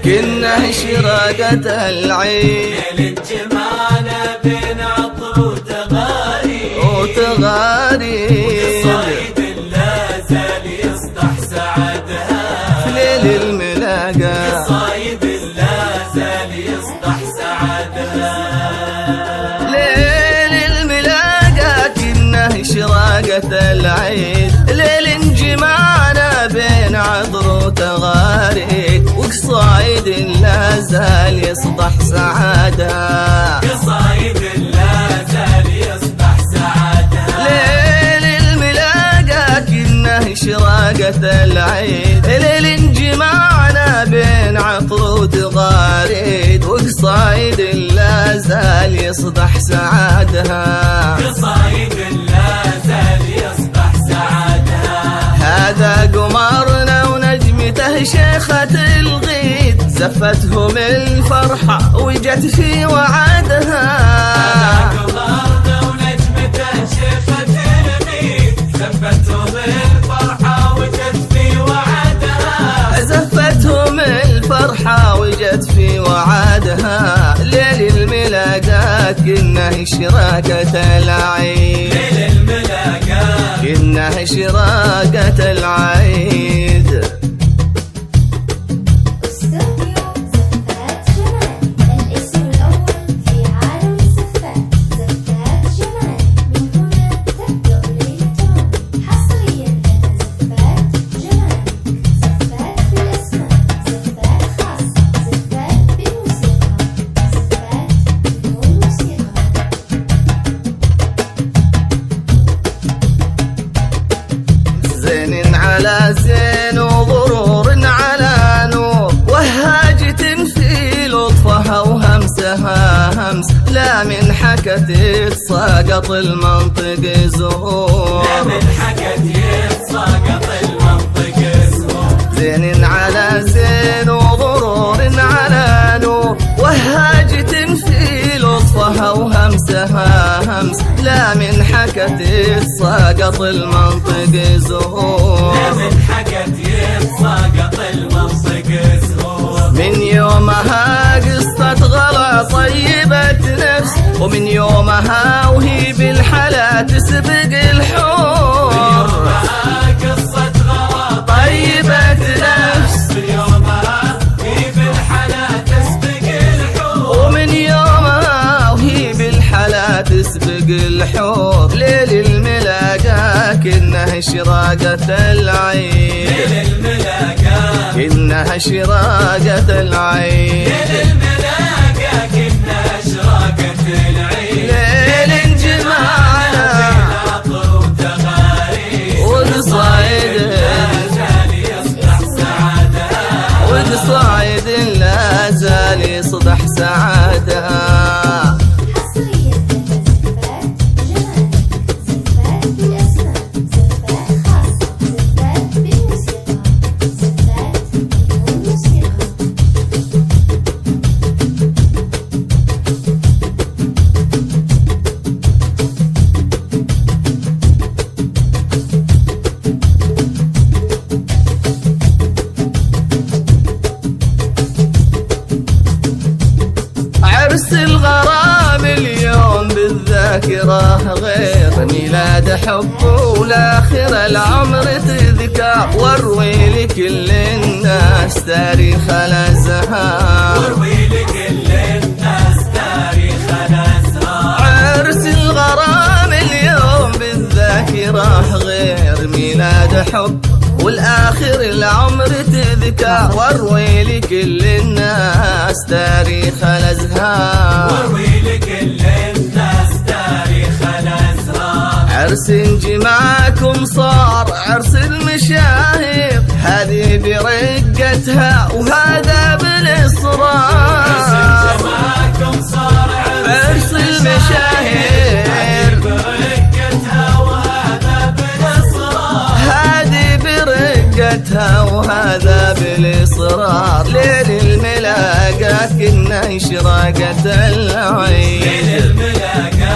كنا إشراقة العيد ليلة جمعنا بين عطر وتغاريد صايد لا زال يصدح سعدها في ليل الملاقى صايد لا زال يصدح سعدها ليل الملاقى كنا إشراقة العيد ليل انجمعنا بين عطر وتغاريد وقصايد لا زال يصدح سعادة قصايد لا زال يصدح سعدها ليل الملاقى كنا إشراقة العيد ليل انجمعنا بين عطر وتغاريد وقصايد لا زال يصدح سعادها قصايد لا زال يصدح سعدها هذا قمرنا ونجمته شيخة الغيد زفتهم الفرحة وجت في وعدها قمرنا ونجمته شيخة الغيد زفتهم الفرحة وجت في وعدها زفتهم الفرحة وجت في وعدها ليل الملاقى كنا إشراقة العيد ليل الملاقى كنا إشراقة العيد استوديو زفات جمال الاسم الأول في عالم الزفات زفات جمال من هنا تبدأ ليلتهم حصريا لدى زفات جمال زفات بالأسماء زفات خاصة زفات بالموسيقى زفات بدون موسيقى زين على زين وغرور على نور وهاجة في لطفها وهمسها همس لا من حكت يتساقط المنطق زهور لا من حكت يتساقط المنطق زهور زين على زين وغرور على نور وهاجة في لطفها وهمسها همس لا من حكت يتساقط المنطق زهور لا من حكت يتساقط المنطق زهور من يومها قصة غلا طيبة نفس ومن يومها وهي بالحلا تسبق الحور قصة غلا طيبة نفس من يومها هي بالحلا تسبق الحور ومن يومها وهي بالحلا تسبق الحور ليل الملاقى كنا إشراقة العيد ليل الملاقى كنا إشراقة العيد ليل الملاقى كنا إشراقة العيد ليل انجمعنا عطر وتغاريد وقصايد زال يصدح سعدها وقصايد لا زال يصدح سعادة حصريا لدى زفات جمال زفات بالأسماء زفات خاصة زفات بالموسيقى زفات بدون موسيقى عرس الغرام اليوم بالذاكرة غير ميلاد حب والآخر العمر تذكر واروي لكل الناس تاريخ الأزهار واروي لكل الناس تاريخ الأزهار عرس الغرام اليوم بالذاكرة غير ميلاد حب والآخر العمر تذكر واروي لكل الناس تاريخ الأزهار واروي لكل الناس تاريخ الأزهار عرس جمعكم صار عرس المشاهير هذه برقتها وهذا بالإصرار جماعكم صار عرس المشاهير برقتها وهذا بالإصرار هذه برقتها وهذا بالإصرار ليل الملاقى كنا إشراقة ليل العيد الملاقى